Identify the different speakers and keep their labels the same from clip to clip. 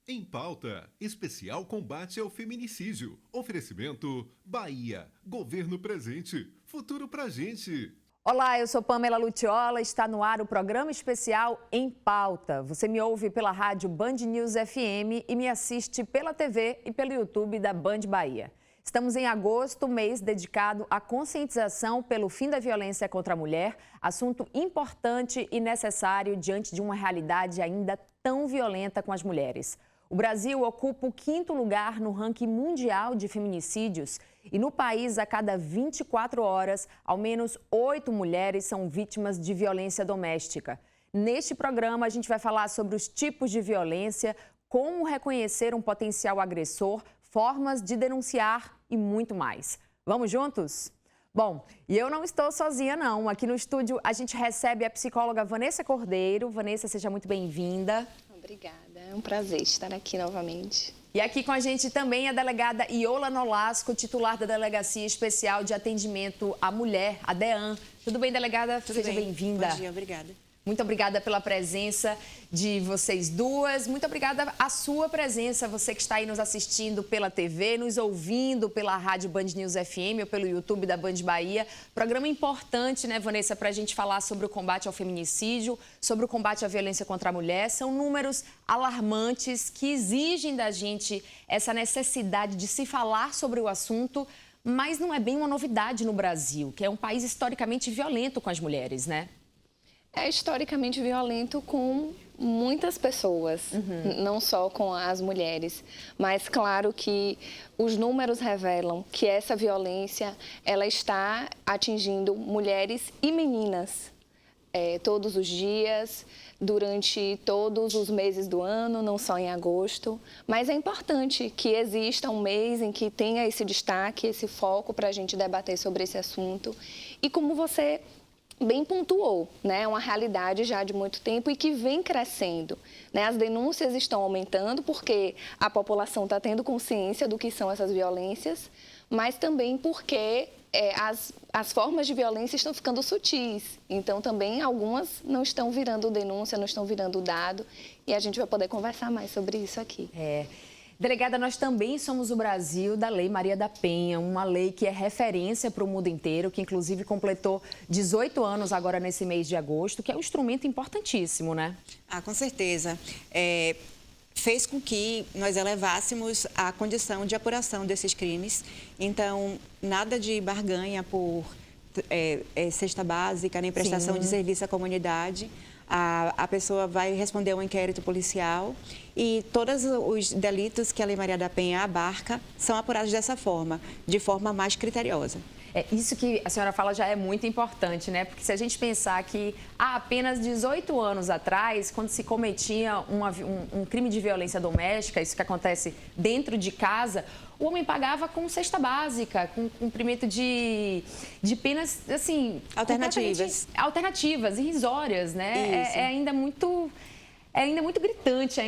Speaker 1: Em Pauta, especial combate ao feminicídio. Oferecimento Bahia, governo presente, futuro pra gente.
Speaker 2: Olá, eu sou Pamela Lutiola, está no ar o programa especial Em Pauta. Você me ouve pela rádio Band News FM e me assiste pela TV e pelo YouTube da Band Bahia. Estamos em agosto, mês dedicado à conscientização pelo fim da violência contra a mulher, assunto importante e necessário diante de uma realidade ainda tão violenta com as mulheres. O Brasil ocupa o 5º lugar no ranking mundial de feminicídios e no país, a cada 24 horas, ao menos 8 mulheres são vítimas de violência doméstica. Neste programa, a gente vai falar sobre os tipos de violência, como reconhecer um potencial agressor, formas de denunciar e muito mais. Vamos juntos? Bom, e eu não estou sozinha não. Aqui no estúdio a gente recebe a psicóloga Vanessa Cordeiro. Vanessa, seja muito bem-vinda.
Speaker 3: Obrigada, é um prazer estar aqui novamente.
Speaker 2: E aqui com a gente também a delegada Iola Nolasco, titular da Delegacia Especial de Atendimento à Mulher, a DEAN. Tudo bem, delegada?
Speaker 4: Tudo
Speaker 2: Seja
Speaker 4: bem.
Speaker 2: bem-vinda.
Speaker 4: Bom dia, obrigada.
Speaker 2: Muito obrigada pela presença de vocês duas. Muito obrigada a sua presença, você que está aí nos assistindo pela TV, nos ouvindo pela rádio Band News FM ou pelo YouTube da Band Bahia. Programa importante, né, Vanessa, para a gente falar sobre o combate ao feminicídio, sobre o combate à violência contra a mulher. São números alarmantes que exigem da gente essa necessidade de se falar sobre o assunto, mas não é bem uma novidade no Brasil, que é um país historicamente violento com as mulheres, né?
Speaker 3: É historicamente violento com muitas pessoas, não só com as mulheres. Mas claro que os números revelam que essa violência ela está atingindo mulheres e meninas todos os dias, durante todos os meses do ano, não só em agosto. Mas é importante que exista um mês em que tenha esse destaque, esse foco para a gente debater sobre esse assunto. E como você bem pontuou, né? É uma realidade já de muito tempo e que vem crescendo, né? As denúncias estão aumentando porque a população está tendo consciência do que são essas violências, mas também porque as formas de violência estão ficando sutis. Então, também algumas não estão virando denúncia, não estão virando dado, e a gente vai poder conversar mais sobre isso aqui.
Speaker 2: Delegada, nós também somos o Brasil da Lei Maria da Penha, uma lei que é referência para o mundo inteiro, que inclusive completou 18 anos agora nesse mês de agosto, que é um instrumento importantíssimo, né?
Speaker 4: Com certeza. Fez com que nós elevássemos a condição de apuração desses crimes. Então, nada de barganha por cesta básica, nem prestação de serviço à comunidade. A pessoa vai responder um inquérito policial e todos os delitos que a Lei Maria da Penha abarca são apurados dessa forma, de forma mais criteriosa.
Speaker 2: Isso que a senhora fala já é muito importante, né? Porque se a gente pensar que há apenas 18 anos atrás, quando se cometia um crime de violência doméstica, isso que acontece dentro de casa, o homem pagava com cesta básica, com cumprimento de penas, assim... Alternativas, irrisórias, né? É ainda muito gritante,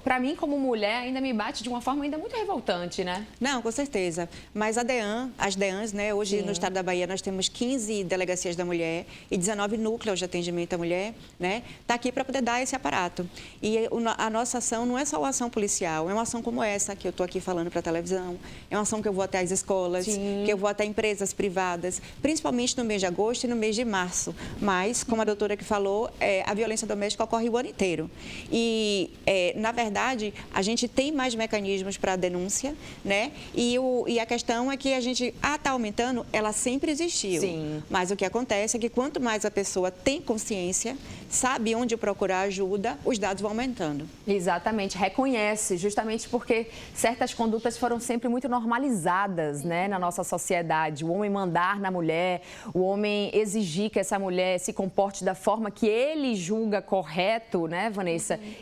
Speaker 2: para mim como mulher, ainda me bate de uma forma ainda muito revoltante, né?
Speaker 4: Não, com certeza. Mas as DEANs, né? Hoje no estado da Bahia nós temos 15 delegacias da mulher e 19 núcleos de atendimento à mulher, né? Está aqui para poder dar esse aparato. E a nossa ação não é só uma ação policial, é uma ação como essa que eu estou aqui falando para a televisão, é uma ação que eu vou até as escolas, que eu vou até empresas privadas, principalmente no mês de agosto e no mês de março. Mas, como a doutora que falou, a violência doméstica ocorre o ano inteiro. E, na verdade, a gente tem mais mecanismos para a denúncia, né? E a questão é que a gente, está aumentando, ela sempre existiu.
Speaker 2: Sim.
Speaker 4: Mas o que acontece é que quanto mais a pessoa tem consciência, sabe onde procurar ajuda, os dados vão aumentando.
Speaker 2: Exatamente, reconhece, justamente porque certas condutas foram sempre muito normalizadas, né, na nossa sociedade. O homem mandar na mulher, o homem exigir que essa mulher se comporte da forma que ele julga correto, né, Vanessa?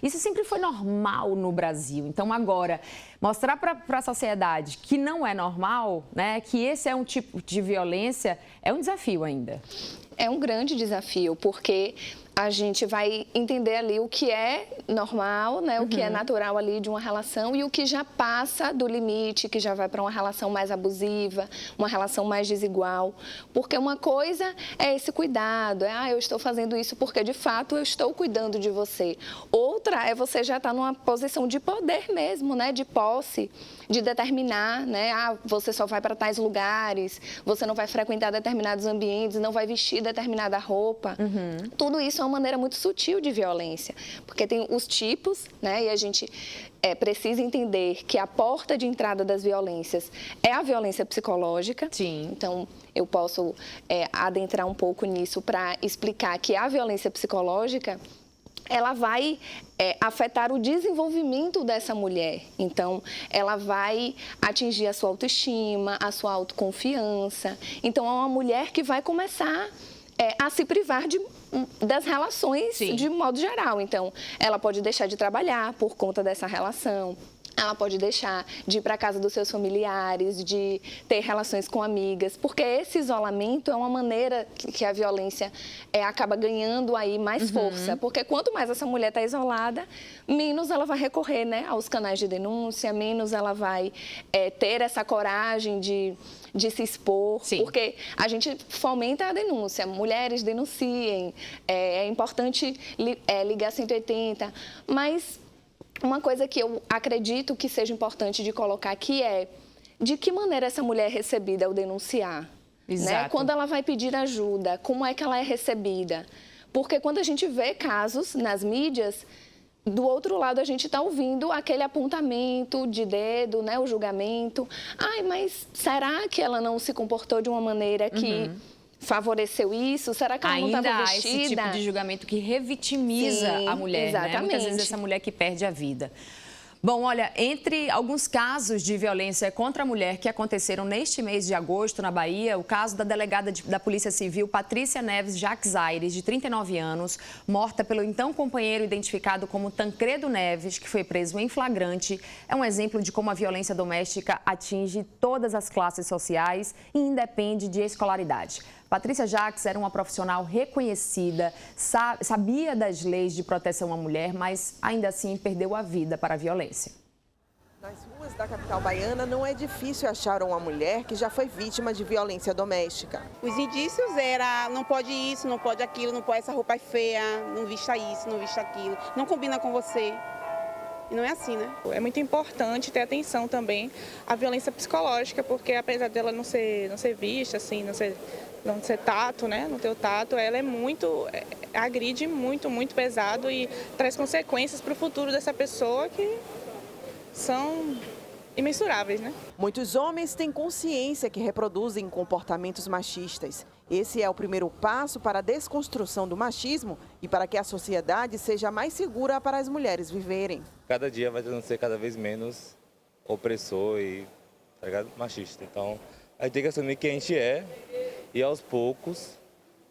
Speaker 2: Isso sempre foi normal no Brasil. Então, agora, mostrar para a sociedade que não é normal, né, que esse é um tipo de violência, é um desafio ainda.
Speaker 3: É um grande desafio, porque a gente vai entender ali o que é normal, né? O que é natural ali de uma relação e o que já passa do limite, que já vai para uma relação mais abusiva, uma relação mais desigual. Porque uma coisa é esse cuidado, eu estou fazendo isso porque de fato eu estou cuidando de você. Outra é você já estar numa posição de poder mesmo, né? De posse, de determinar, né? Você só vai para tais lugares, você não vai frequentar determinados ambientes, não vai vestir determinada roupa. Tudo isso é uma maneira muito sutil de violência, porque tem os tipos, né? E a gente precisa entender que a porta de entrada das violências é a violência psicológica.
Speaker 2: Sim.
Speaker 3: Então, eu posso adentrar um pouco nisso para explicar que a violência psicológica ela vai afetar o desenvolvimento dessa mulher. Então, ela vai atingir a sua autoestima, a sua autoconfiança. Então, é uma mulher que vai começar a se privar das relações de modo geral. Então, ela pode deixar de trabalhar por conta dessa relação. Ela pode deixar de ir para a casa dos seus familiares, de ter relações com amigas, porque esse isolamento é uma maneira que a violência acaba ganhando aí mais força. Porque quanto mais essa mulher está isolada, menos ela vai recorrer, né, aos canais de denúncia, menos ela vai ter essa coragem de se expor, porque a gente fomenta a denúncia. Mulheres denunciem, é importante ligar 180, mas uma coisa que eu acredito que seja importante de colocar aqui é de que maneira essa mulher é recebida ao denunciar. Né? Quando ela vai pedir ajuda, como é que ela é recebida? Porque quando a gente vê casos nas mídias, do outro lado a gente está ouvindo aquele apontamento de dedo, né? O julgamento. Mas será que ela não se comportou de uma maneira que favoreceu isso? Será que ela não estava vestida?
Speaker 2: Ainda há esse tipo de julgamento que revitimiza a mulher,
Speaker 3: exatamente.
Speaker 2: Né? Muitas vezes essa mulher que perde a vida. Bom, olha, entre alguns casos de violência contra a mulher que aconteceram neste mês de agosto na Bahia, o caso da delegada da Polícia Civil, Patrícia Neves Jacques Aires, de 39 anos, morta pelo então companheiro identificado como Tancredo Neves, que foi preso em flagrante, é um exemplo de como a violência doméstica atinge todas as classes sociais e independe de escolaridade. Patrícia Jacques era uma profissional reconhecida, sabia das leis de proteção à mulher, mas ainda assim perdeu a vida para a violência.
Speaker 5: Nas ruas da capital baiana não é difícil achar uma mulher que já foi vítima de violência doméstica.
Speaker 6: Os indícios eram, não pode isso, não pode aquilo, não pode, essa roupa é feia, não vista isso, não vista aquilo, não combina com você. E não é assim, né?
Speaker 7: É muito importante ter atenção também à violência psicológica, porque apesar dela não ser vista, assim, não ser tato, né? Não ter o tato, ela agride muito pesado e traz consequências para o futuro dessa pessoa que são imensuráveis, né?
Speaker 5: Muitos homens têm consciência que reproduzem comportamentos machistas. Esse é o primeiro passo para a desconstrução do machismo e para que a sociedade seja mais segura para as mulheres viverem.
Speaker 8: Cada dia vai tentando ser cada vez menos opressor e machista. Então, a gente tem que assumir que a gente é e aos poucos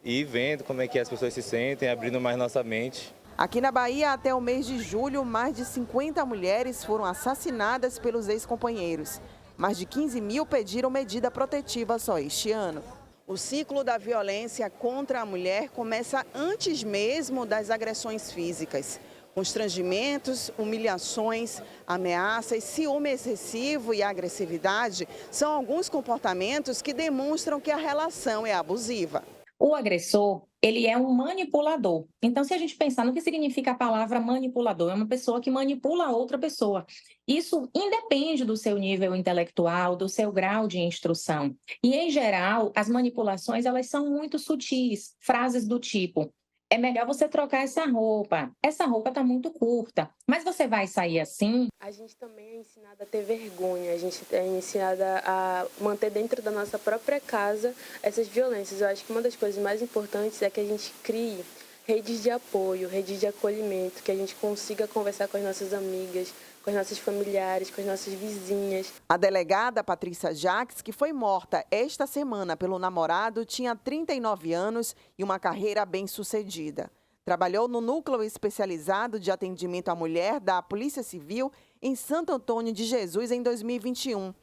Speaker 8: ir vendo como é que as pessoas se sentem, abrindo mais nossa mente.
Speaker 5: Aqui na Bahia, até o mês de julho, mais de 50 mulheres foram assassinadas pelos ex-companheiros. Mais de 15 mil pediram medida protetiva só este ano. O ciclo da violência contra a mulher começa antes mesmo das agressões físicas. Constrangimentos, humilhações, ameaças, ciúme excessivo e agressividade são alguns comportamentos que demonstram que a relação é abusiva.
Speaker 9: O agressor, ele é um manipulador. Então, se a gente pensar no que significa a palavra manipulador, é uma pessoa que manipula a outra pessoa. Isso independe do seu nível intelectual, do seu grau de instrução. E, em geral, as manipulações, elas são muito sutis. Frases do tipo: é melhor você trocar essa roupa está muito curta, mas você vai sair assim?
Speaker 10: A gente também é ensinada a ter vergonha, a gente é ensinada a manter dentro da nossa própria casa essas violências. Eu acho que uma das coisas mais importantes é que a gente crie redes de apoio, redes de acolhimento, que a gente consiga conversar com as nossas amigas, com as nossas familiares, com as nossas vizinhas.
Speaker 5: A delegada Patrícia Jacques, que foi morta esta semana pelo namorado, tinha 39 anos e uma carreira bem-sucedida. Trabalhou no Núcleo Especializado de Atendimento à Mulher da Polícia Civil em Santo Antônio de Jesus em 2021.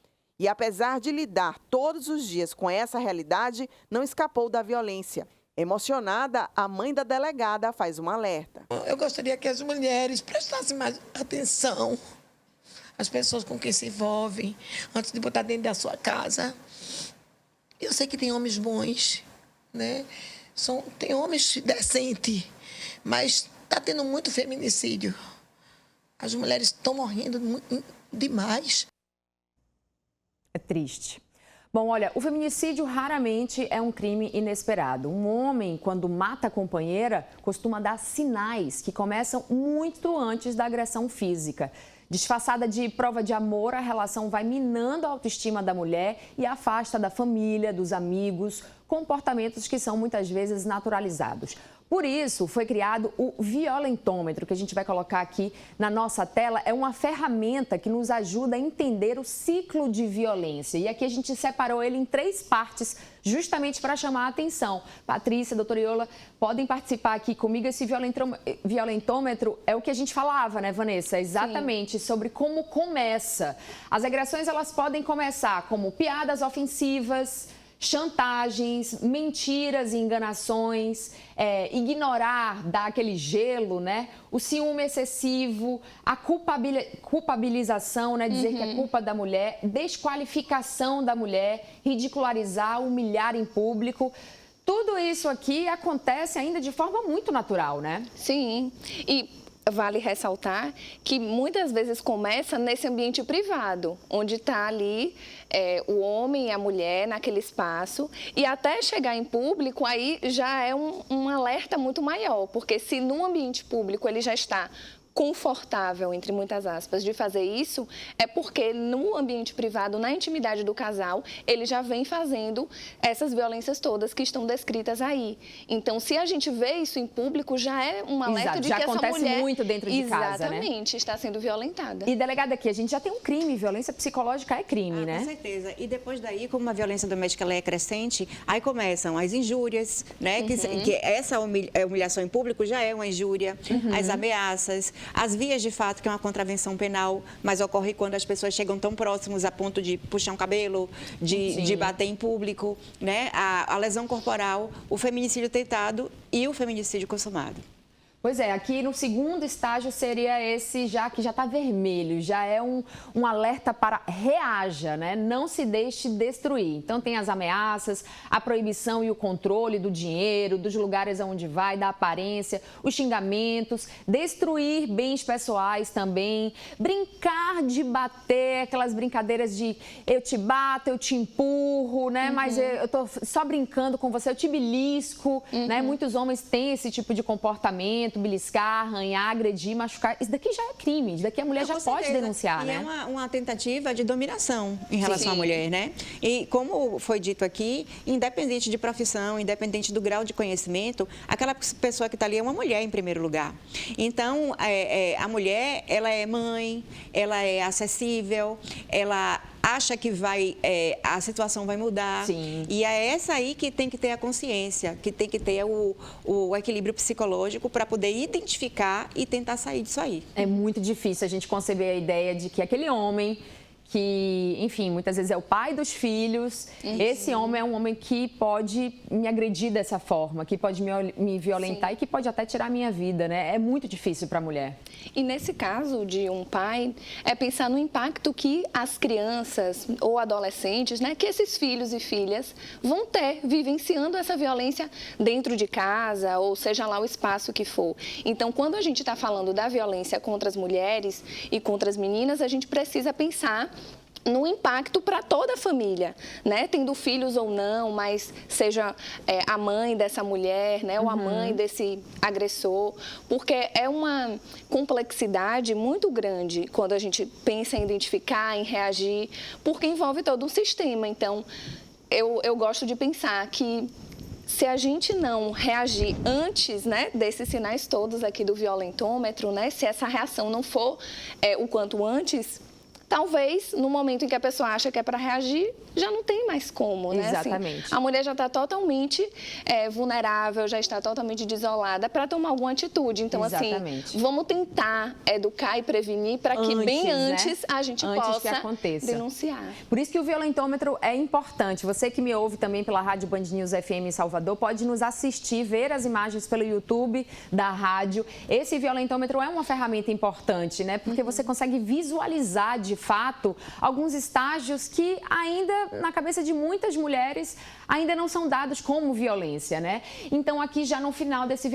Speaker 5: E apesar de lidar todos os dias com essa realidade, não escapou da violência. Emocionada, a mãe da delegada faz um alerta.
Speaker 11: Eu gostaria que as mulheres prestassem mais atenção às pessoas com quem se envolvem antes de botar dentro da sua casa. Eu sei que tem homens bons, né? Tem homens decentes, mas está tendo muito feminicídio. As mulheres estão morrendo demais.
Speaker 2: É triste. Bom, olha, o feminicídio raramente é um crime inesperado. Um homem, quando mata a companheira, costuma dar sinais que começam muito antes da agressão física. Disfarçada de prova de amor, a relação vai minando a autoestima da mulher e afasta da família, dos amigos, comportamentos que são muitas vezes naturalizados. Por isso, foi criado o violentômetro, que a gente vai colocar aqui na nossa tela. É uma ferramenta que nos ajuda a entender o ciclo de violência. E aqui a gente separou ele em 3 partes, justamente para chamar a atenção. Patrícia, doutora Iola, podem participar aqui comigo. Esse violentômetro é o que a gente falava, né, Vanessa? Exatamente, sobre como começa. As agressões, elas podem começar como piadas ofensivas, chantagens, mentiras e enganações, ignorar, dar aquele gelo, né? O ciúme excessivo, a culpabilização, né? Dizer que é culpa da mulher, desqualificação da mulher, ridicularizar, humilhar em público. Tudo isso aqui acontece ainda de forma muito natural, né?
Speaker 3: Sim, e vale ressaltar que muitas vezes começa nesse ambiente privado, onde está ali o homem e a mulher naquele espaço, e até chegar em público aí já é um alerta muito maior, porque se no ambiente público ele já está confortável, entre muitas aspas, de fazer isso, é porque no ambiente privado, na intimidade do casal, ele já vem fazendo essas violências todas que estão descritas aí. Então, se a gente vê isso em público, já é um alerta de que essa mulher...
Speaker 2: Já acontece muito dentro de casa, né?
Speaker 3: Exatamente, está sendo violentada.
Speaker 2: E, delegada, aqui a gente já tem um crime, violência psicológica é crime, né?
Speaker 4: Com certeza. E depois daí, como a violência doméstica ela é crescente, aí começam as injúrias, né? Que essa humilhação em público já é uma injúria, as ameaças, as vias de fato, que é uma contravenção penal, mas ocorre quando as pessoas chegam tão próximos a ponto de puxar um cabelo, de bater em público, né? A lesão corporal, o feminicídio tentado e o feminicídio consumado.
Speaker 2: Pois é, aqui no segundo estágio seria esse já que já está vermelho, já é um alerta para reaja, né? Não se deixe destruir. Então tem as ameaças, a proibição e o controle do dinheiro, dos lugares aonde vai, da aparência, os xingamentos, destruir bens pessoais também, brincar de bater, aquelas brincadeiras de eu te bato, eu te empurro, né? Mas eu tô só brincando com você, eu te belisco, né? Muitos homens têm esse tipo de comportamento, beliscar, arranhar, agredir, machucar. Isso daqui já é crime, isso daqui a mulher já pode denunciar, né?
Speaker 4: É uma tentativa de dominação em relação à mulher, né? E como foi dito aqui, independente de profissão, independente do grau de conhecimento, aquela pessoa que está ali é uma mulher em primeiro lugar. Então, a mulher, ela é mãe, ela é acessível, ela acha que a situação vai mudar.
Speaker 2: Sim.
Speaker 4: E é essa aí que tem que ter a consciência, que tem que ter o equilíbrio psicológico para poder identificar e tentar sair disso aí.
Speaker 2: É muito difícil a gente conceber a ideia de que aquele homem que, enfim, muitas vezes é o pai dos filhos, esse homem é um homem que pode me agredir dessa forma, que pode me violentar e que pode até tirar a minha vida, né? É muito difícil para a mulher.
Speaker 3: E nesse caso de um pai, é pensar no impacto que as crianças ou adolescentes, né, que esses filhos e filhas vão ter vivenciando essa violência dentro de casa, ou seja lá o espaço que for. Então, quando a gente está falando da violência contra as mulheres e contra as meninas, a gente precisa pensar no impacto para toda a família, né? Tendo filhos ou não, mas seja a mãe dessa mulher, né? Ou a mãe desse agressor, porque é uma complexidade muito grande quando a gente pensa em identificar, em reagir, porque envolve todo um sistema. Então, eu gosto de pensar que se a gente não reagir antes, né, desses sinais todos aqui do violentômetro, né? Se essa reação não for o quanto antes, talvez, no momento em que a pessoa acha que é para reagir, já não tem mais como, né?
Speaker 2: Exatamente.
Speaker 3: Assim, a mulher já está totalmente vulnerável, já está totalmente desolada para tomar alguma atitude. Então,
Speaker 2: Exatamente.
Speaker 3: assim, vamos tentar educar e prevenir para que bem antes a gente possa
Speaker 2: que aconteça.
Speaker 3: denunciar.
Speaker 2: Por isso que o violentômetro é importante. Você que me ouve também pela Rádio Band News FM em Salvador, pode nos assistir, ver as imagens pelo YouTube da rádio. Esse violentômetro é uma ferramenta importante, né? Porque você consegue visualizar, de fato, alguns estágios que ainda, na cabeça de muitas mulheres, ainda não são dados como violência, né? Então, aqui já no final desse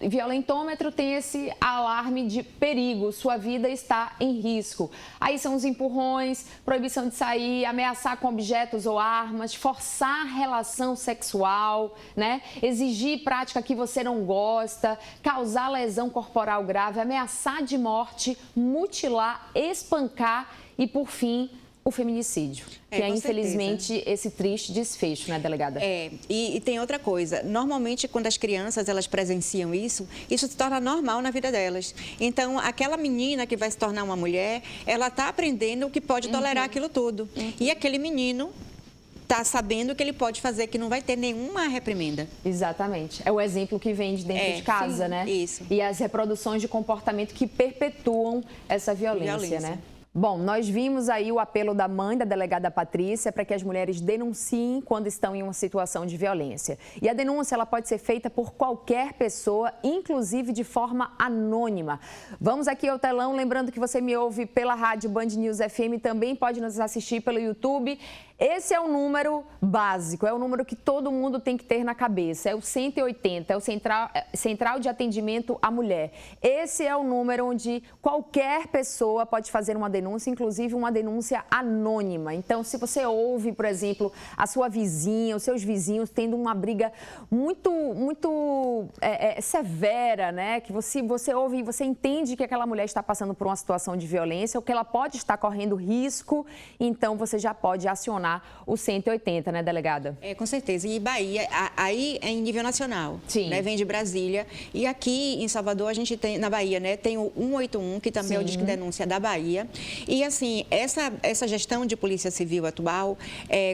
Speaker 2: violentômetro tem esse alarme de perigo, sua vida está em risco. Aí são os empurrões, proibição de sair, ameaçar com objetos ou armas, forçar relação sexual, né? Exigir prática que você não gosta, causar lesão corporal grave, ameaçar de morte, mutilar, espancar e, por fim, o feminicídio, que é infelizmente esse triste desfecho, né, delegada?
Speaker 4: E tem outra coisa, normalmente quando as crianças elas presenciam isso se torna normal na vida delas. Então, aquela menina que vai se tornar uma mulher, ela está aprendendo que pode tolerar aquilo tudo. E aquele menino está sabendo que ele pode fazer, que não vai ter nenhuma reprimenda.
Speaker 2: Exatamente. É o exemplo que vem de dentro de casa,
Speaker 4: sim,
Speaker 2: né?
Speaker 4: Isso.
Speaker 2: E as reproduções de comportamento que perpetuam essa violência, né? Bom, nós vimos aí o apelo da mãe da delegada Patrícia para que as mulheres denunciem quando estão em uma situação de violência. E a denúncia ela pode ser feita por qualquer pessoa, inclusive de forma anônima. Vamos aqui ao telão, lembrando que você me ouve pela rádio Band News FM, também pode nos assistir pelo YouTube. Esse é o número básico, é o número que todo mundo tem que ter na cabeça, é o 180, é o Central de Atendimento à Mulher. Esse é o número onde qualquer pessoa pode fazer uma denúncia, inclusive uma denúncia anônima. Então, se você ouve, por exemplo, a sua vizinha, os seus vizinhos tendo uma briga muito severa, né? Que você ouve e você entende que aquela mulher está passando por uma situação de violência ou que ela pode estar correndo risco, então você já pode acionar o 180, né, delegada?
Speaker 4: Com certeza. E Bahia, aí é em nível nacional.
Speaker 2: Sim.
Speaker 4: Né? Vem de Brasília. E aqui em Salvador, a gente tem, na Bahia, né, tem o 181, que também é o Disque Denúncia da Bahia. E, assim, essa gestão de Polícia Civil atual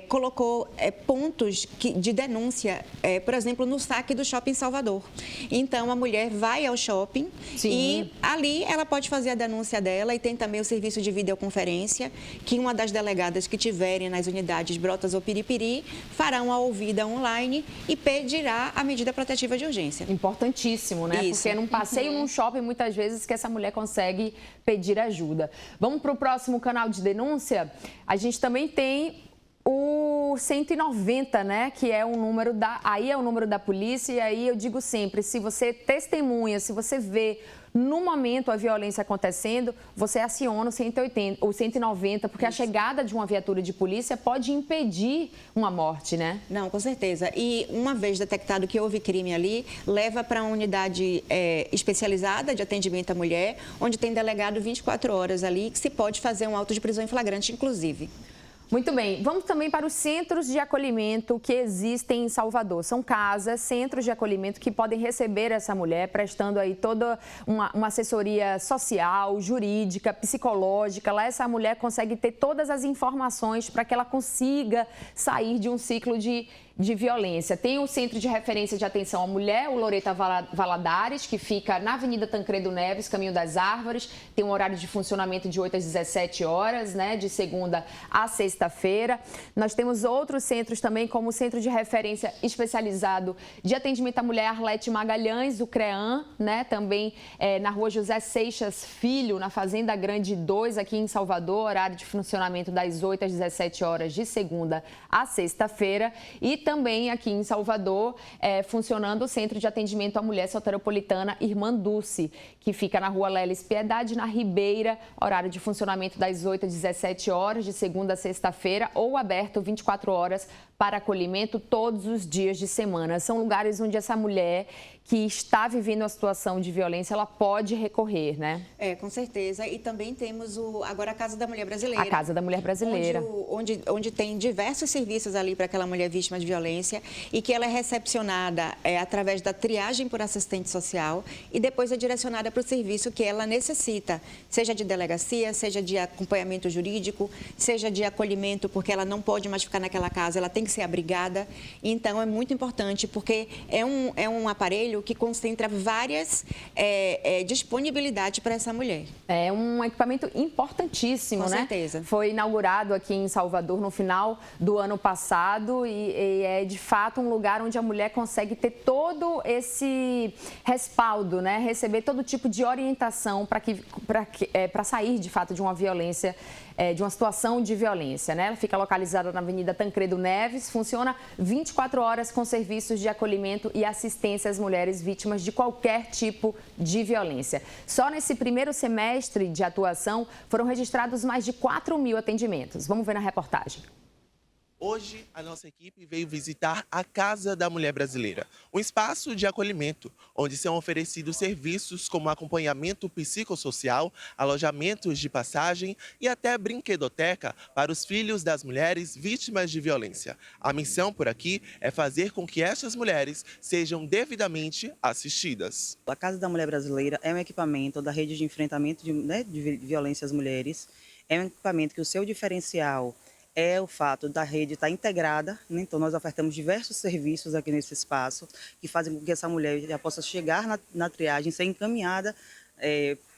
Speaker 4: colocou pontos de denúncia, por exemplo, no saque do Shopping Salvador. Então, a mulher vai ao shopping e ali ela pode fazer a denúncia dela e tem também o serviço de videoconferência, que uma das delegadas que tiverem nas unidades Brotas ou Piripiri farão a ouvida online e pedirá a medida protetiva de urgência.
Speaker 2: Importantíssimo, né?
Speaker 4: Isso.
Speaker 2: Porque num passeio num shopping, muitas vezes, que essa mulher consegue pedir ajuda. Vamos para o próximo canal de denúncia? A gente também tem o 190, né? Que é o número aí é o número da polícia, e aí eu digo sempre, se você testemunha, se você vê no momento a violência acontecendo, você aciona o 190, porque a chegada de uma viatura de polícia pode impedir uma morte, né?
Speaker 4: Não, com certeza. E uma vez detectado que houve crime ali, leva para uma unidade especializada de atendimento à mulher, onde tem delegado 24 horas ali, que se pode fazer um auto de prisão em flagrante, inclusive.
Speaker 2: Muito bem, vamos também para os centros de acolhimento que existem em Salvador. São casas, centros de acolhimento que podem receber essa mulher, prestando aí toda uma assessoria social, jurídica, psicológica. Lá essa mulher consegue ter todas as informações para que ela consiga sair de um ciclo de violência. Tem o Centro de Referência de Atenção à Mulher, o Loreta Valadares, que fica na Avenida Tancredo Neves, Caminho das Árvores. Tem um horário de funcionamento de 8 às 17 horas, né, de segunda a sexta-feira. Nós temos outros centros também, como o Centro de Referência Especializado de Atendimento à Mulher Arlete Magalhães, o CREAM, né, também na Rua José Seixas Filho, na Fazenda Grande 2, aqui em Salvador, horário de funcionamento das 8 às 17 horas, de segunda a sexta-feira. E também aqui em Salvador, funcionando o Centro de Atendimento à Mulher Soteropolitana Irmã Dulce, que fica na Rua Lelis Piedade, na Ribeira, horário de funcionamento das 8 às 17 horas, de segunda a sexta-feira, ou aberto 24 horas para acolhimento todos os dias de semana. São lugares onde essa mulher que está vivendo uma situação de violência, ela pode recorrer, né?
Speaker 4: Com certeza. E também temos agora a Casa da Mulher Brasileira.
Speaker 2: A Casa da Mulher Brasileira.
Speaker 4: Onde tem diversos serviços ali para aquela mulher vítima de violência e que ela é recepcionada através da triagem por assistente social e depois é direcionada para o serviço que ela necessita, seja de delegacia, seja de acompanhamento jurídico, seja de acolhimento, porque ela não pode mais ficar naquela casa, ela tem que ser abrigada. Então, é muito importante, porque é um aparelho que concentra várias disponibilidades para essa mulher.
Speaker 2: É um equipamento importantíssimo, né?
Speaker 4: Com certeza.
Speaker 2: Foi inaugurado aqui em Salvador no final do ano passado e é de fato um lugar onde a mulher consegue ter todo esse respaldo, né? Receber todo tipo de orientação para sair de fato de uma violência, de uma situação de violência, né? Ela fica localizada na Avenida Tancredo Neves, funciona 24 horas com serviços de acolhimento e assistência às mulheres vítimas de qualquer tipo de violência. Só nesse primeiro semestre de atuação foram registrados mais de 4.000 atendimentos. Vamos ver na reportagem.
Speaker 12: Hoje, a nossa equipe veio visitar a Casa da Mulher Brasileira, um espaço de acolhimento, onde são oferecidos serviços como acompanhamento psicossocial, alojamentos de passagem e até brinquedoteca para os filhos das mulheres vítimas de violência. A missão por aqui é fazer com que estas mulheres sejam devidamente assistidas.
Speaker 13: A Casa da Mulher Brasileira é um equipamento da rede de enfrentamento de violência às mulheres. É um equipamento que o seu diferencial é o fato da rede estar integrada, né? Então nós ofertamos diversos serviços aqui nesse espaço que fazem com que essa mulher já possa chegar na triagem, ser encaminhada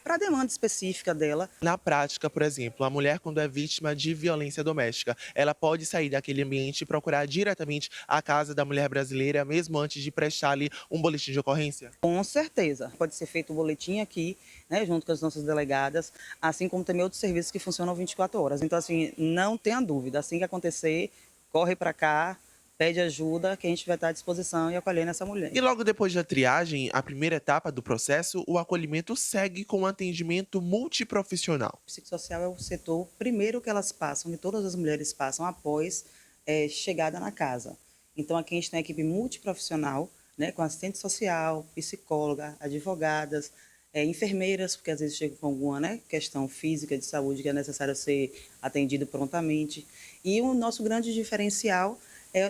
Speaker 13: para a demanda específica dela.
Speaker 12: Na prática, por exemplo, a mulher quando é vítima de violência doméstica, ela pode sair daquele ambiente e procurar diretamente a Casa da Mulher Brasileira, mesmo antes de prestar ali um boletim de ocorrência?
Speaker 13: Com certeza. Pode ser feito o boletim aqui, né, junto com as nossas delegadas, assim como também outros serviços que funcionam 24 horas. Então, assim, não tenha dúvida, assim que acontecer, corre para cá, pede ajuda, que a gente vai estar à disposição e acolhendo essa mulher.
Speaker 12: E logo depois da triagem, a primeira etapa do processo, o acolhimento segue com um atendimento multiprofissional.
Speaker 13: O psicossocial é o setor primeiro que elas passam, que todas as mulheres passam após chegada na casa. Então aqui a gente tem a equipe multiprofissional, né, com assistente social, psicóloga, advogadas, enfermeiras, porque às vezes chegam com alguma, né, questão física de saúde que é necessário ser atendido prontamente. E o nosso grande diferencial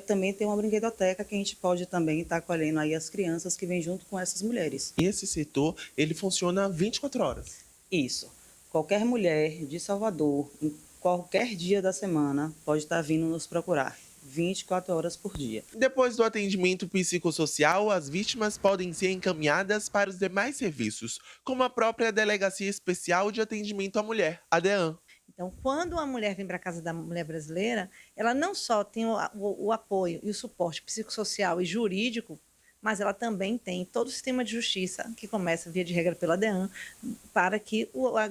Speaker 13: também ter uma brinquedoteca que a gente pode também estar acolhendo aí as crianças que vêm junto com essas mulheres.
Speaker 12: E esse setor, ele funciona 24 horas?
Speaker 13: Isso. Qualquer mulher de Salvador, em qualquer dia da semana, pode estar vindo nos procurar. 24 horas por dia.
Speaker 12: Depois do atendimento psicossocial, as vítimas podem ser encaminhadas para os demais serviços, como a própria Delegacia Especial de Atendimento à Mulher, a DEAN.
Speaker 14: Então, quando uma mulher vem para a Casa da Mulher Brasileira, ela não só tem o apoio e o suporte psicossocial e jurídico, mas ela também tem todo o sistema de justiça, que começa, via de regra, pela DEAN, para que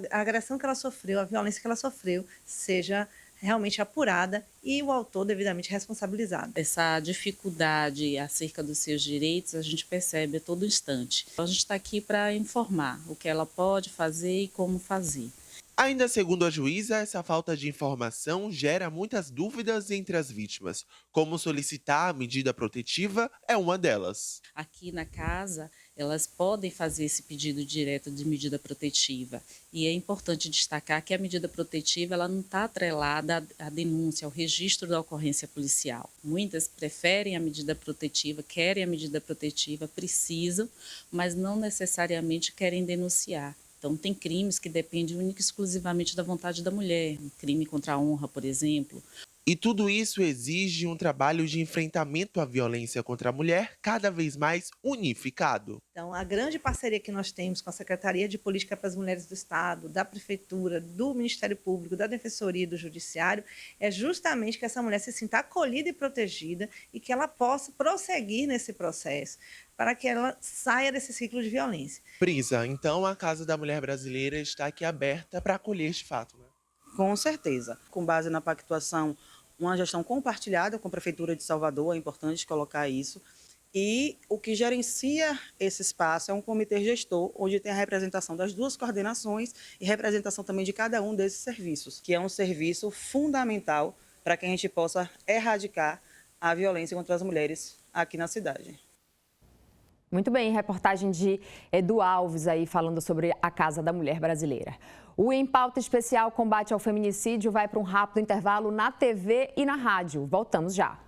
Speaker 14: a agressão que ela sofreu, a violência que ela sofreu, seja realmente apurada e o autor devidamente responsabilizado.
Speaker 15: Essa dificuldade acerca dos seus direitos a gente percebe a todo instante. A gente está aqui para informar o que ela pode fazer e como fazer.
Speaker 12: Ainda segundo a juíza, essa falta de informação gera muitas dúvidas entre as vítimas. Como solicitar a medida protetiva é uma delas.
Speaker 15: Aqui na casa, elas podem fazer esse pedido direto de medida protetiva. E é importante destacar que a medida protetiva ela não está atrelada à denúncia, ao registro da ocorrência policial. Muitas preferem a medida protetiva, querem a medida protetiva, precisam, mas não necessariamente querem denunciar. Então, tem crimes que dependem única e exclusivamente da vontade da mulher, um crime contra a honra, por exemplo.
Speaker 12: E tudo isso exige um trabalho de enfrentamento à violência contra a mulher cada vez mais unificado.
Speaker 14: Então, a grande parceria que nós temos com a Secretaria de Política para as Mulheres do Estado, da Prefeitura, do Ministério Público, da Defensoria e do Judiciário, é justamente que essa mulher se sinta acolhida e protegida e que ela possa prosseguir nesse processo, para que ela saia desse ciclo de violência.
Speaker 12: Prisa, então a Casa da Mulher Brasileira está aqui aberta para acolher este fato, né?
Speaker 13: Com certeza. Com base na pactuação, uma gestão compartilhada com a Prefeitura de Salvador, é importante colocar isso. E o que gerencia esse espaço é um comitê gestor, onde tem a representação das duas coordenações e representação também de cada um desses serviços, que é um serviço fundamental para que a gente possa erradicar a violência contra as mulheres aqui na cidade.
Speaker 2: Muito bem, reportagem de Edu Alves aí falando sobre a Casa da Mulher Brasileira. O Em Pauta Especial Combate ao Feminicídio vai para um rápido intervalo na TV e na rádio. Voltamos já.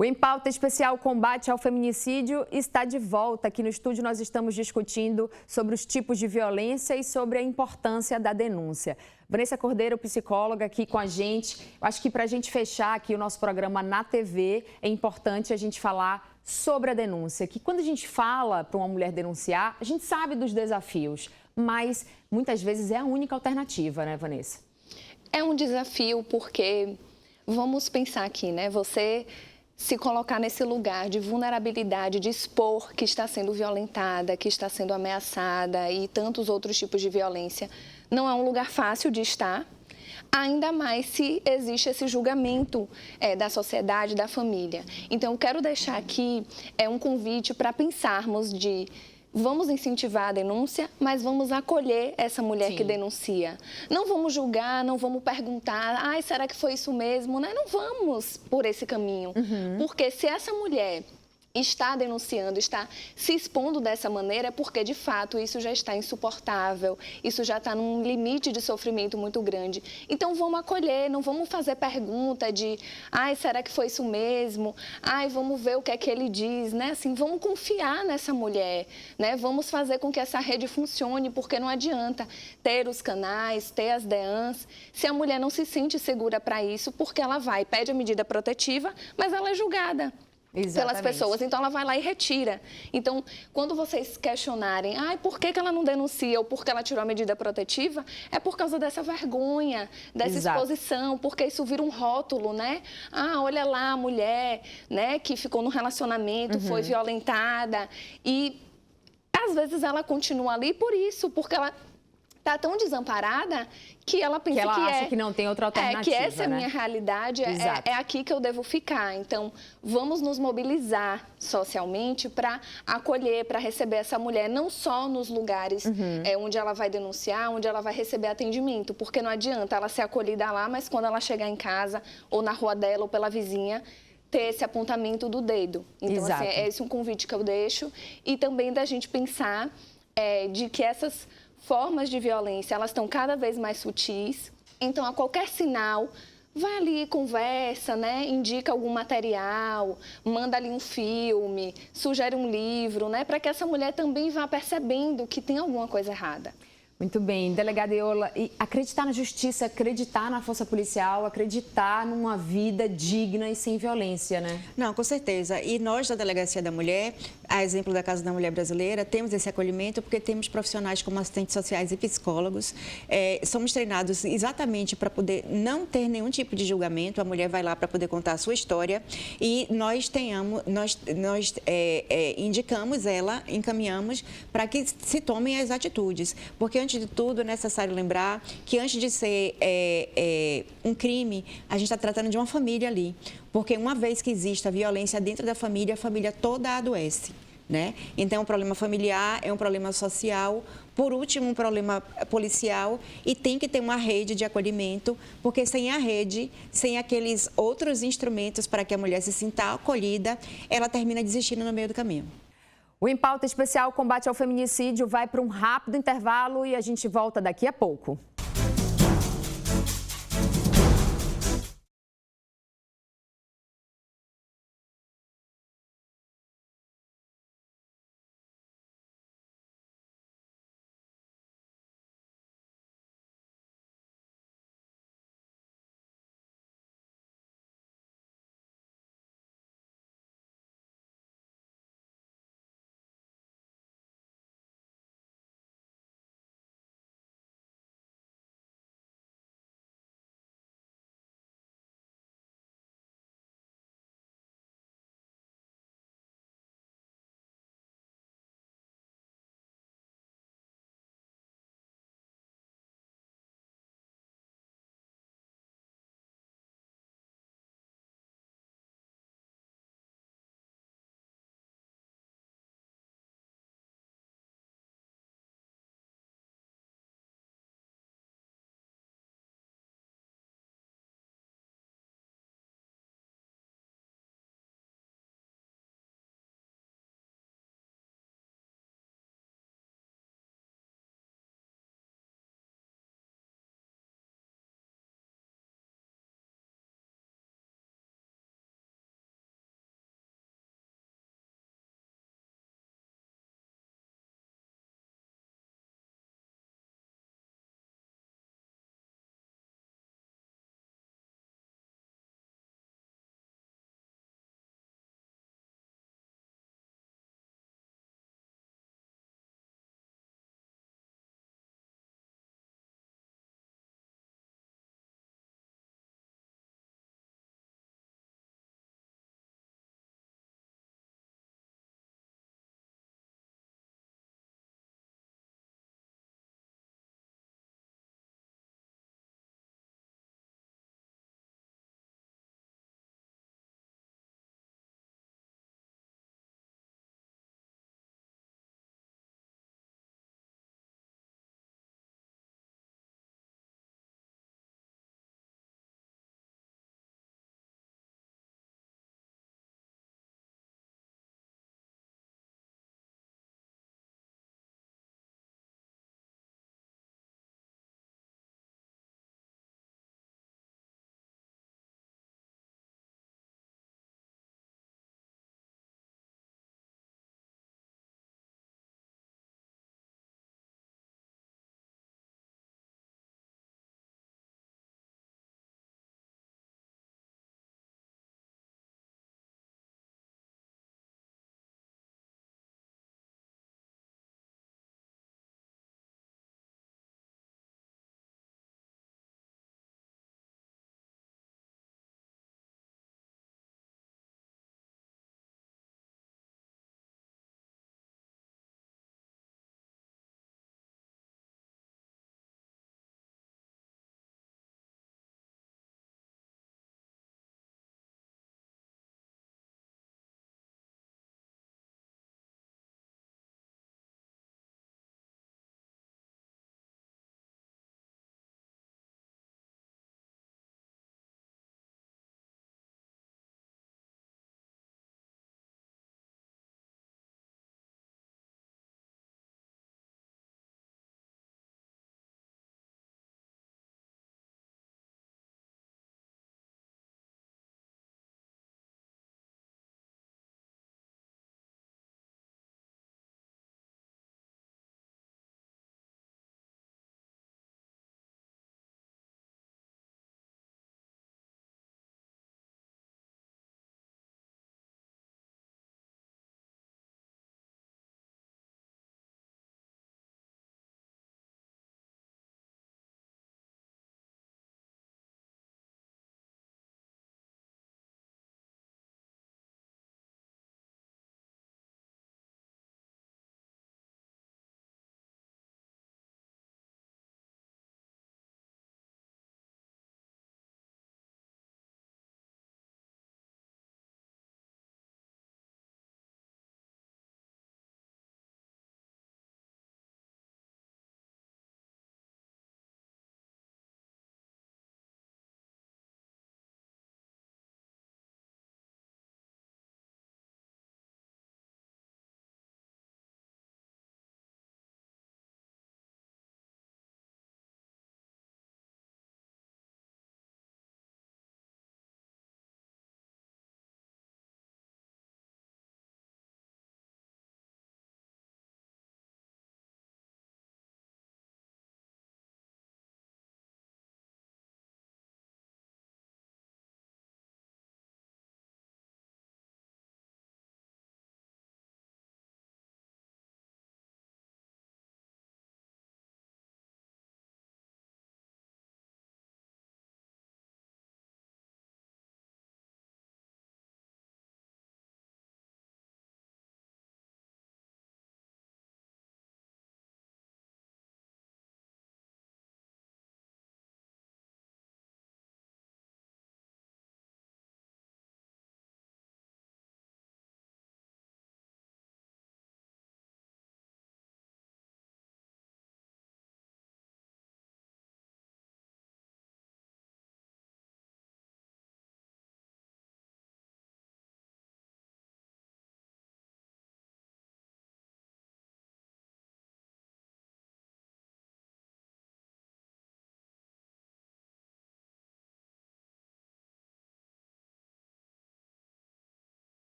Speaker 2: O Em Pauta Especial Combate ao Feminicídio está de volta. Aqui no estúdio nós estamos discutindo sobre os tipos de violência e sobre a importância da denúncia. Vanessa Cordeiro, psicóloga, aqui com a gente. Eu acho que para a gente fechar aqui o nosso programa na TV, é importante a gente falar sobre a denúncia. Que quando a gente fala para uma mulher denunciar, a gente sabe dos desafios, mas muitas vezes é a única alternativa, né, Vanessa?
Speaker 3: É um desafio porque, vamos pensar aqui, né, você se colocar nesse lugar de vulnerabilidade, de expor que está sendo violentada, que está sendo ameaçada e tantos outros tipos de violência, não é um lugar fácil de estar, ainda mais se existe esse julgamento da sociedade, da família. Então, eu quero deixar aqui um convite para pensarmos de... Vamos incentivar a denúncia, mas vamos acolher essa mulher que denuncia. Não vamos julgar, não vamos perguntar, ai, será que foi isso mesmo? Não vamos por esse caminho. Porque se essa mulher está denunciando, está se expondo dessa maneira, é porque, de fato, isso já está insuportável, isso já está num limite de sofrimento muito grande. Então, vamos acolher, não vamos fazer pergunta de, ai, será que foi isso mesmo? Ai, vamos ver o que é que ele diz, né? Assim, vamos confiar nessa mulher, né? Vamos fazer com que essa rede funcione, porque não adianta ter os canais, ter as DEANs, se a mulher não se sente segura para isso, porque ela vai, pede a medida protetiva, mas ela é julgada pelas pessoas, então ela vai lá e retira. Então, quando vocês questionarem, por que ela não denuncia ou por que ela tirou a medida protetiva, é por causa dessa vergonha, dessa exposição, porque isso vira um rótulo, né? Olha lá a mulher, né, que ficou no relacionamento, foi violentada e às vezes ela continua ali por isso, porque ela está tão desamparada que ela pensa que ela
Speaker 2: acha que não tem outra alternativa,
Speaker 3: que essa é a
Speaker 2: né?
Speaker 3: minha realidade, é aqui que eu devo ficar. Então, vamos nos mobilizar socialmente para acolher, para receber essa mulher, não só nos lugares onde ela vai denunciar, onde ela vai receber atendimento, porque não adianta ela ser acolhida lá, mas quando ela chegar em casa, ou na rua dela, ou pela vizinha, ter esse apontamento do dedo. Então, assim, é esse um convite que eu deixo. E também da gente pensar de que essas formas de violência, elas estão cada vez mais sutis. Então, a qualquer sinal, vai ali, conversa, né? Indica algum material, manda ali um filme, sugere um livro, né? Para que essa mulher também vá percebendo que tem alguma coisa errada.
Speaker 2: Muito bem, delegada Eola, e acreditar na justiça, acreditar na força policial, acreditar numa vida digna e sem violência, né?
Speaker 4: Não, com certeza. E nós da Delegacia da Mulher, a exemplo da Casa da Mulher Brasileira, temos esse acolhimento porque temos profissionais como assistentes sociais e psicólogos. Somos treinados exatamente para poder não ter nenhum tipo de julgamento. A mulher vai lá para poder contar a sua história e nós indicamos ela, encaminhamos para que se tomem as atitudes. Porque, antes de tudo, é necessário lembrar que antes de ser um crime, a gente está tratando de uma família ali. Porque uma vez que existe a violência dentro da família, a família toda adoece, né? Então, é um problema familiar, é um problema social, por último, um problema policial, e tem que ter uma rede de acolhimento, porque sem a rede, sem aqueles outros instrumentos para que a mulher se sinta acolhida, ela termina desistindo no meio do caminho.
Speaker 2: O Em Pauta Especial Combate ao Feminicídio vai para um rápido intervalo e a gente volta daqui a pouco.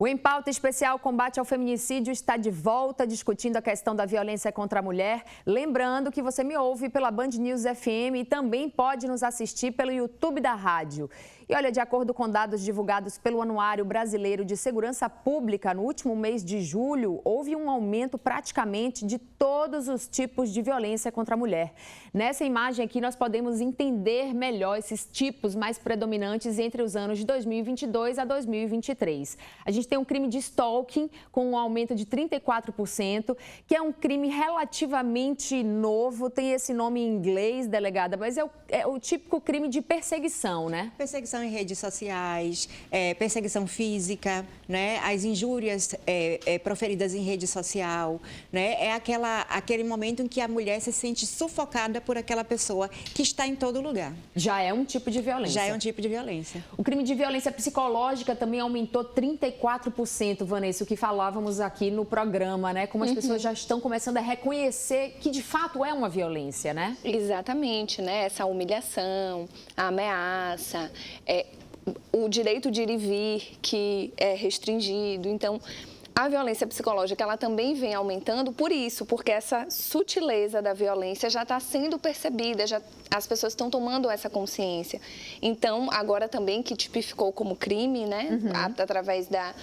Speaker 2: O Em Pauta Especial Combate ao Feminicídio está de volta discutindo a questão da violência contra a mulher. Lembrando que você me ouve pela Band News FM e também pode nos assistir pelo YouTube da rádio. E olha, de acordo com dados divulgados pelo Anuário Brasileiro de Segurança Pública, no último mês de julho, houve um aumento praticamente de todos os tipos de violência contra a mulher. Nessa imagem aqui, nós podemos entender melhor esses tipos mais predominantes entre os anos de 2022 a 2023. A gente tem um crime de stalking com um aumento de 34%, que é um crime relativamente novo, tem esse nome em inglês, delegada, mas é o típico crime de perseguição, né?
Speaker 4: Perseguição em redes sociais, perseguição física, né? As injúrias proferidas em rede social, né? É aquele momento em que a mulher se sente sufocada por aquela pessoa que está em todo lugar.
Speaker 2: Já é um tipo de violência.
Speaker 4: Já é um tipo de violência.
Speaker 2: O crime de violência psicológica também aumentou 34%, Vanessa, o que falávamos aqui no programa, né? Como as pessoas já estão começando a reconhecer que de fato é uma violência, né?
Speaker 3: Exatamente, né? Essa humilhação, a ameaça, o direito de ir e vir que é restringido. Então, a violência psicológica, ela também vem aumentando por isso, porque essa sutileza da violência já está sendo percebida, as pessoas estão tomando essa consciência. Então, agora também que tipificou como crime, né, através da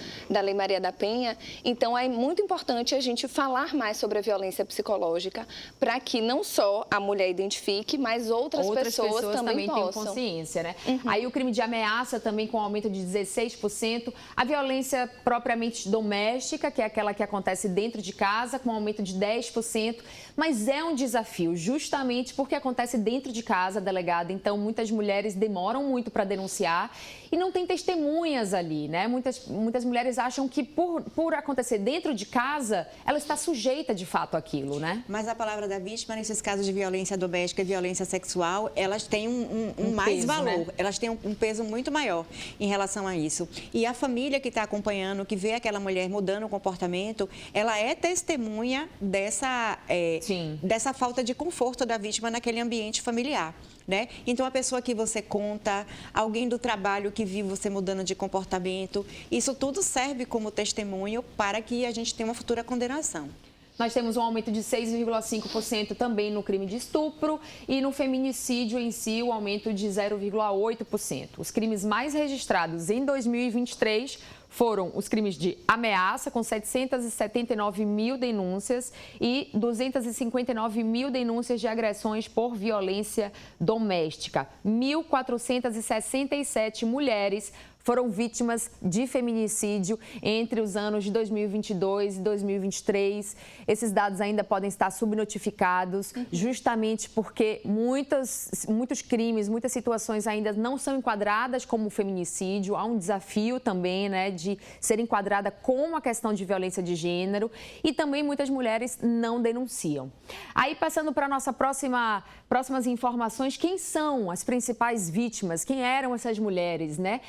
Speaker 3: Lei Maria da Penha, então é muito importante a gente falar mais sobre a violência psicológica, para que não só a mulher identifique, mas outras pessoas também
Speaker 2: tenham consciência, né? Aí o crime de ameaça também com aumento de 16%, a violência propriamente doméstica, que é aquela que acontece dentro de casa, com aumento de 10%, mas é um desafio, justamente porque acontece dentro de casa, delegada, então muitas mulheres demoram muito para denunciar e não tem testemunhas ali, né? Muitas mulheres acham que por acontecer dentro de casa, ela está sujeita de fato àquilo, né?
Speaker 4: Mas a palavra da vítima, nesses casos de violência doméstica e violência sexual, elas têm um mais
Speaker 2: peso,
Speaker 4: valor,
Speaker 2: né?
Speaker 4: Elas têm um peso muito maior em relação a isso. E a família que está acompanhando, que vê aquela mulher mudando o comportamento, ela é testemunha dessa falta de conforto da vítima naquele ambiente familiar, né? Então, a pessoa que você conta, alguém do trabalho que viu você mudando de comportamento, isso tudo serve como testemunho para que a gente tenha uma futura condenação.
Speaker 2: Nós temos um aumento de 6,5% também no crime de estupro e no feminicídio em si, o aumento de 0,8%. Os crimes mais registrados em 2023 foram os crimes de ameaça, com 779 mil denúncias e 259 mil denúncias de agressões por violência doméstica. 1.467 mulheres foram vítimas de feminicídio entre os anos de 2022 e 2023. Esses dados ainda podem estar subnotificados, justamente porque muitos crimes, muitas situações ainda não são enquadradas como feminicídio. Há um desafio também, né, de ser enquadrada como a questão de violência de gênero e também muitas mulheres não denunciam. Aí, passando para a nossa próximas informações, quem são as principais vítimas? Quem eram essas mulheres, né?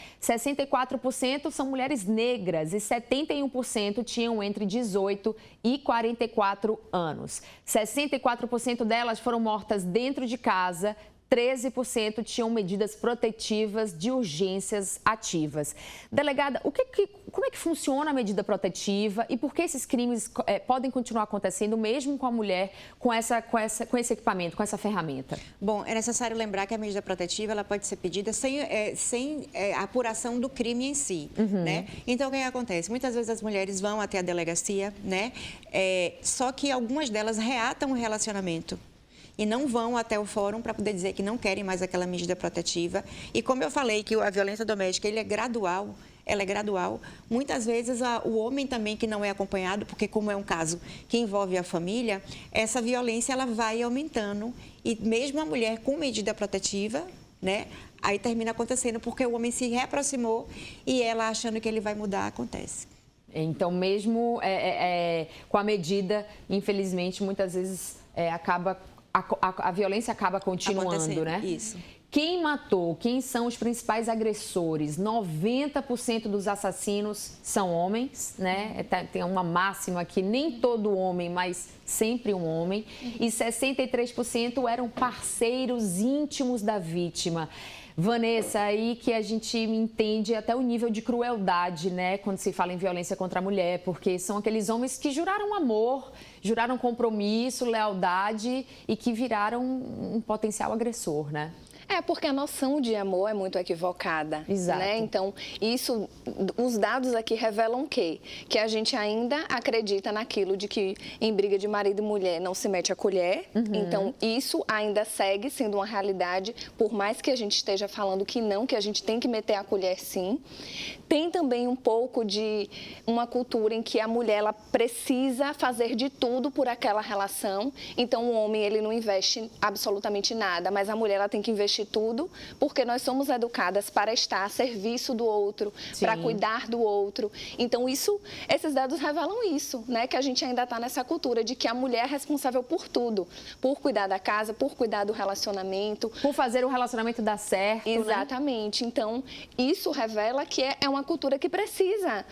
Speaker 2: 64% são mulheres negras e 71% tinham entre 18 e 44 anos. 64% delas foram mortas dentro de casa, 13% tinham medidas protetivas de urgências ativas. Delegada, como é que funciona a medida protetiva e por que esses crimes podem continuar acontecendo mesmo com a mulher com esse equipamento, com essa ferramenta?
Speaker 4: Bom, é necessário lembrar que a medida protetiva ela pode ser pedida sem a apuração do crime em si, né? Então, o que acontece? Muitas vezes as mulheres vão até a delegacia, né? Só que algumas delas reatam o relacionamento e não vão até o fórum para poder dizer que não querem mais aquela medida protetiva. E como eu falei que a violência doméstica ela é gradual. Muitas vezes o homem também que não é acompanhado, porque como é um caso que envolve a família, essa violência ela vai aumentando e mesmo a mulher com medida protetiva, né? Aí termina acontecendo porque o homem se reaproximou e ela achando que ele vai mudar, acontece.
Speaker 2: Então, mesmo com a medida, infelizmente, muitas vezes a violência acaba continuando, né?
Speaker 4: Isso.
Speaker 2: Quem matou? Quem são os principais agressores? 90% dos assassinos são homens, né? Tem uma máxima aqui, nem todo homem, mas sempre um homem. E 63% eram parceiros íntimos da vítima. Vanessa, aí que a gente entende até o nível de crueldade, né, quando se fala em violência contra a mulher, porque são aqueles homens que juraram amor, juraram compromisso, lealdade e que viraram um potencial agressor, né?
Speaker 3: Porque a noção de amor é muito equivocada.
Speaker 2: Exato.
Speaker 3: Né? Então, os dados aqui revelam o quê? Que a gente ainda acredita naquilo de que em briga de marido e mulher não se mete a colher. Então, isso ainda segue sendo uma realidade, por mais que a gente esteja falando que não, que a gente tem que meter a colher sim. Tem também um pouco de uma cultura em que a mulher ela precisa fazer de tudo por aquela relação. Então, o homem ele não investe absolutamente nada, mas a mulher ela tem que investir tudo, porque nós somos educadas para estar a serviço do outro, para cuidar do outro. Então, esses dados revelam isso, né? Que a gente ainda está nessa cultura de que a mulher é responsável por tudo, por cuidar da casa, por cuidar do relacionamento.
Speaker 2: Por fazer o relacionamento dar certo,
Speaker 3: Exatamente.
Speaker 2: Né?
Speaker 3: Então, isso revela que é uma cultura que precisa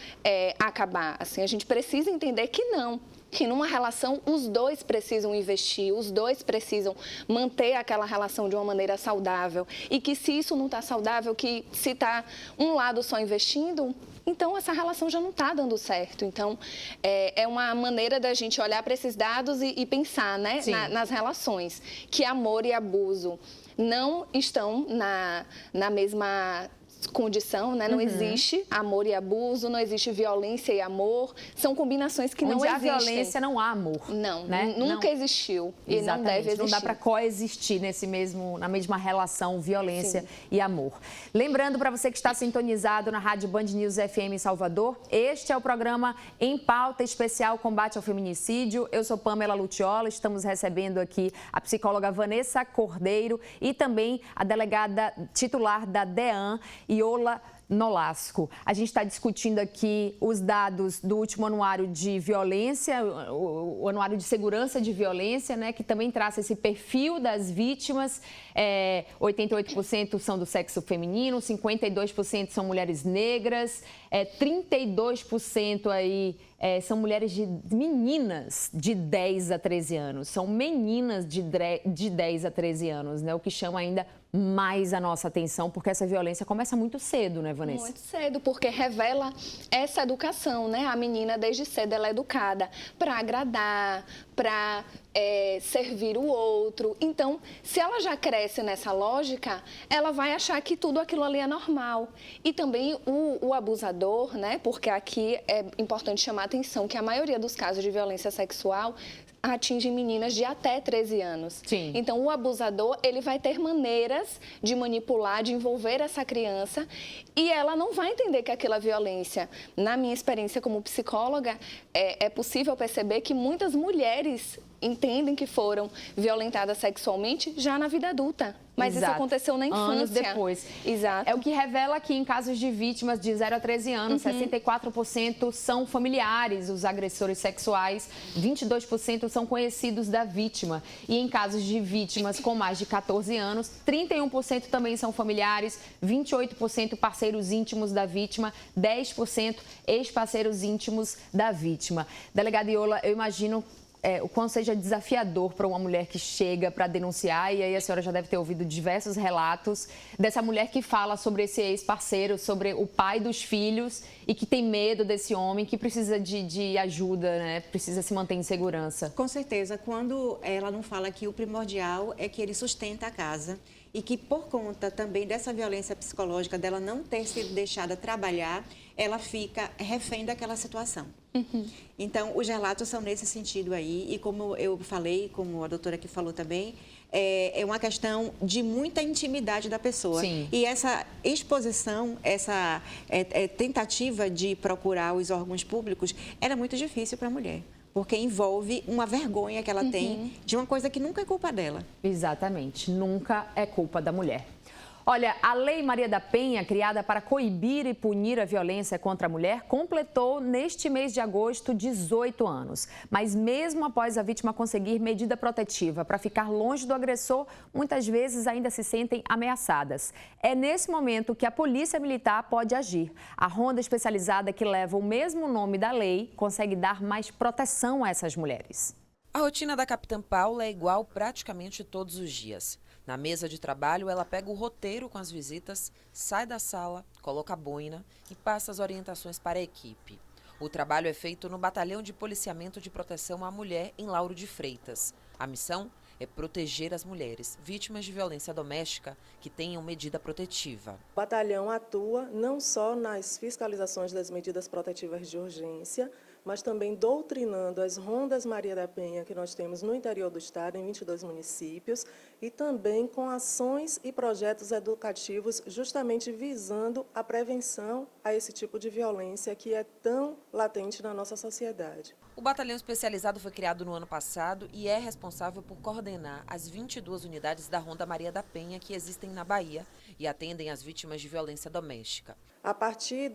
Speaker 3: acabar. Assim, a gente precisa entender que não. Que numa relação os dois precisam investir, os dois precisam manter aquela relação de uma maneira saudável. E que se isso não está saudável, que se está um lado só investindo, então essa relação já não está dando certo. Então, é uma maneira da gente olhar para esses dados e pensar, né, nas relações. Que amor e abuso não estão na mesma condição, né? Não existe amor e abuso, não existe violência e amor. São combinações que não existem.
Speaker 2: Onde há violência, não há amor.
Speaker 3: Não,
Speaker 2: né?
Speaker 3: Nunca existiu e
Speaker 2: Exatamente.
Speaker 3: não deve existir.
Speaker 2: Não dá para coexistir na mesma relação, violência e amor. Lembrando para você que está sintonizado na Rádio Band News FM em Salvador, este é o programa Em Pauta Especial Combate ao Feminicídio. Eu sou Pamela Lucciola, estamos recebendo aqui a psicóloga Vanessa Cordeiro e também a delegada titular da DEAN, Iola Nolasco. A gente está discutindo aqui os dados do último anuário de violência, o anuário de segurança de violência, né, que também traça esse perfil das vítimas. 88% são do sexo feminino, 52% são mulheres negras, 32% aí são meninas de 10 a 13 anos. São meninas de 10 a 13 anos, né? O que chama ainda mais a nossa atenção, porque essa violência começa muito cedo, né, Vanessa?
Speaker 3: Muito cedo, porque revela essa educação, né? A menina, desde cedo, ela é educada para agradar, para servir o outro. Então, se ela já cresce nessa lógica, ela vai achar que tudo aquilo ali é normal. E também o abusador, né? Porque aqui é importante chamar a atenção que a maioria dos casos de violência sexual atinge meninas de até 13 anos.
Speaker 2: Sim.
Speaker 3: Então, o abusador, ele vai ter maneiras de manipular, de envolver essa criança e ela não vai entender que aquilo é violência. Na minha experiência como psicóloga, é possível perceber que muitas mulheres entendem que foram violentadas sexualmente já na vida adulta. Mas
Speaker 2: Exato.
Speaker 3: isso aconteceu na infância.
Speaker 2: Anos depois.
Speaker 3: Exato.
Speaker 2: É o que revela que em casos de vítimas de 0 a 13 anos, 64% são familiares, os agressores sexuais, 22% são conhecidos da vítima. E em casos de vítimas com mais de 14 anos, 31% também são familiares, 28% parceiros íntimos da vítima, 10% ex-parceiros íntimos da vítima. Delegada Iola, eu imagino o quão seja desafiador para uma mulher que chega para denunciar, e aí a senhora já deve ter ouvido diversos relatos dessa mulher que fala sobre esse ex-parceiro, sobre o pai dos filhos e que tem medo desse homem, que precisa de ajuda, né? Precisa se manter em segurança.
Speaker 4: Com certeza, quando ela não fala que o primordial é que ele sustenta a casa e que por conta também dessa violência psicológica, dela não ter sido deixada trabalhar, ela fica refém daquela situação. Então, os relatos são nesse sentido aí, e como eu falei, como a doutora aqui falou também, é uma questão de muita intimidade da pessoa.
Speaker 2: Sim.
Speaker 4: E essa exposição, essa tentativa de procurar os órgãos públicos, era muito difícil para a mulher, porque envolve uma vergonha que ela tem de uma coisa que nunca é culpa dela.
Speaker 2: Exatamente, nunca é culpa da mulher. Olha, a Lei Maria da Penha, criada para coibir e punir a violência contra a mulher, completou neste mês de agosto 18 anos. Mas mesmo após a vítima conseguir medida protetiva para ficar longe do agressor, muitas vezes ainda se sentem ameaçadas. É nesse momento que a Polícia Militar pode agir. A ronda especializada que leva o mesmo nome da lei consegue dar mais proteção a essas mulheres.
Speaker 16: A rotina da Capitã Paula é igual praticamente todos os dias. Na mesa de trabalho, ela pega o roteiro com as visitas, sai da sala, coloca a boina e passa as orientações para a equipe. O trabalho é feito no Batalhão de Policiamento de Proteção à Mulher, em Lauro de Freitas. A missão é proteger as mulheres vítimas de violência doméstica que tenham medida protetiva.
Speaker 17: O batalhão atua não só nas fiscalizações das medidas protetivas de urgência, mas também doutrinando as rondas Maria da Penha que nós temos no interior do estado, em 22 municípios, e também com ações e projetos educativos justamente visando a prevenção a esse tipo de violência que é tão latente na nossa sociedade.
Speaker 16: O batalhão especializado foi criado no ano passado e é responsável por coordenar as 22 unidades da Ronda Maria da Penha que existem na Bahia e atendem as vítimas de violência doméstica.
Speaker 17: A partir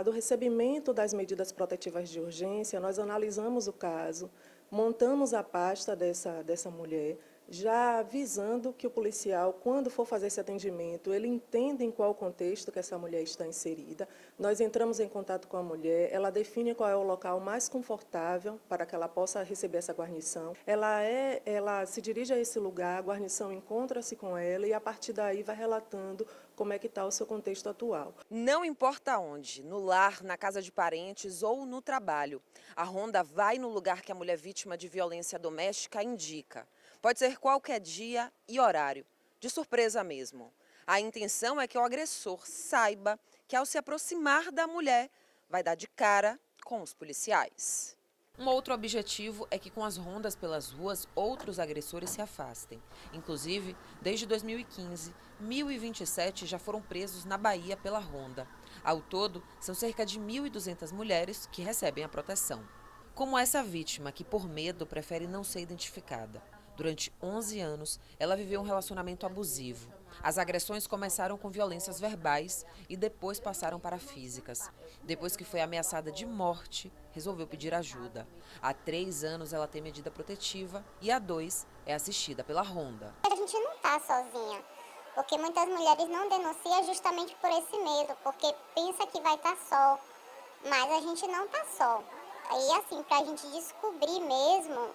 Speaker 17: do recebimento das medidas protetivas de urgência, nós analisamos o caso, montamos a pasta dessa mulher, já visando que o policial, quando for fazer esse atendimento, ele entenda em qual contexto que essa mulher está inserida. Nós entramos em contato com a mulher, ela define qual é o local mais confortável para que ela possa receber essa guarnição. Ela se dirige a esse lugar, a guarnição encontra-se com ela e, a partir daí, vai relatando como é que está o seu contexto atual.
Speaker 16: Não importa onde, no lar, na casa de parentes ou no trabalho, a Ronda vai no lugar que a mulher vítima de violência doméstica indica. Pode ser qualquer dia e horário, de surpresa mesmo. A intenção é que o agressor saiba que, ao se aproximar da mulher, vai dar de cara com os policiais. Um outro objetivo é que, com as rondas pelas ruas, outros agressores se afastem. Inclusive, desde 2015, 1.027 já foram presos na Bahia pela ronda. Ao todo, são cerca de 1.200 mulheres que recebem a proteção. Como essa vítima, que por medo prefere não ser identificada. Durante 11 anos, ela viveu um relacionamento abusivo. As agressões começaram com violências verbais e depois passaram para físicas. Depois que foi ameaçada de morte, resolveu pedir ajuda. Há 3 anos ela tem medida protetiva e há 2 é assistida pela Ronda.
Speaker 18: A gente não está sozinha, porque muitas mulheres não denunciam justamente por esse medo, porque pensa que vai estar só, mas a gente não está só. Aí assim, para a gente descobrir mesmo,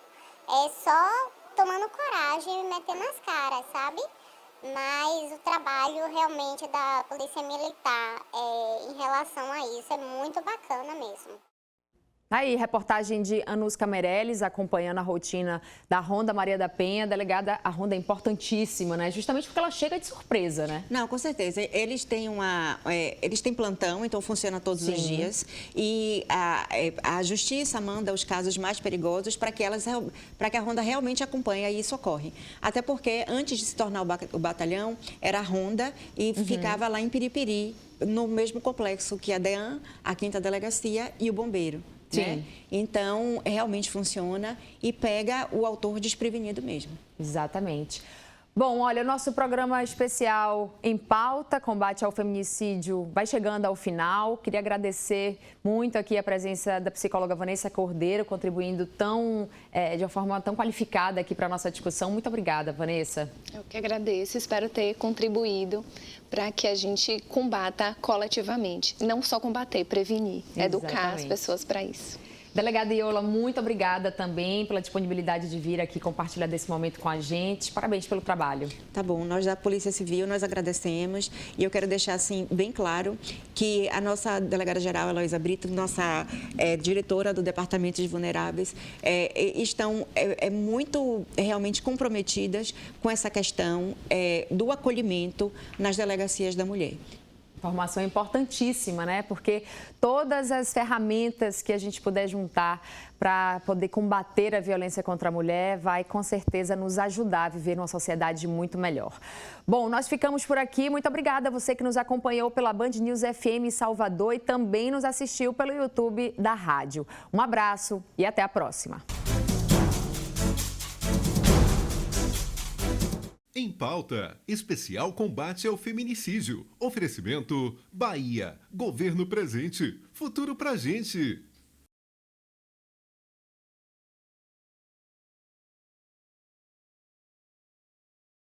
Speaker 18: é só tomando coragem e metendo as caras, sabe? Mas o trabalho realmente da Polícia Militar em relação a isso é muito bacana mesmo.
Speaker 2: Aí, reportagem de Anuska Meirelles acompanhando a rotina da Ronda Maria da Penha. Delegada, a Ronda é importantíssima, né? Justamente porque ela chega de surpresa, né?
Speaker 4: Não, com certeza. Eles têm plantão, então funciona todos os dias. E a Justiça manda os casos mais perigosos para que a Ronda realmente acompanhe e isso ocorre. Até porque, antes de se tornar o batalhão, era a Ronda e ficava lá em Piripiri, no mesmo complexo que a DEAN, a 5ª Delegacia e o Bombeiro. Né? Então, realmente funciona e pega o autor desprevenido mesmo.
Speaker 2: Exatamente. Bom, olha, o nosso programa especial Em Pauta, combate ao feminicídio, vai chegando ao final. Queria agradecer muito aqui a presença da psicóloga Vanessa Cordeiro, contribuindo de uma forma tão qualificada aqui para a nossa discussão. Muito obrigada, Vanessa.
Speaker 3: Eu que agradeço, espero ter contribuído para que a gente combata coletivamente. Não só combater, prevenir, educar as pessoas para isso.
Speaker 2: Delegada Iola, muito obrigada também pela disponibilidade de vir aqui compartilhar desse momento com a gente. Parabéns pelo trabalho.
Speaker 4: Tá bom, nós da Polícia Civil, nós agradecemos e eu quero deixar assim bem claro que a nossa delegada-geral, Heloísa Brito, nossa diretora do Departamento de Vulneráveis, estão muito realmente comprometidas com essa questão do acolhimento nas delegacias da mulher.
Speaker 2: Informação importantíssima, né? Porque todas as ferramentas que a gente puder juntar para poder combater a violência contra a mulher vai, com certeza, nos ajudar a viver numa sociedade muito melhor. Bom, nós ficamos por aqui. Muito obrigada a você que nos acompanhou pela Band News FM Salvador e também nos assistiu pelo YouTube da rádio. Um abraço e até a próxima.
Speaker 1: Em Pauta, especial combate ao feminicídio. Oferecimento Bahia, Governo Presente, futuro pra gente.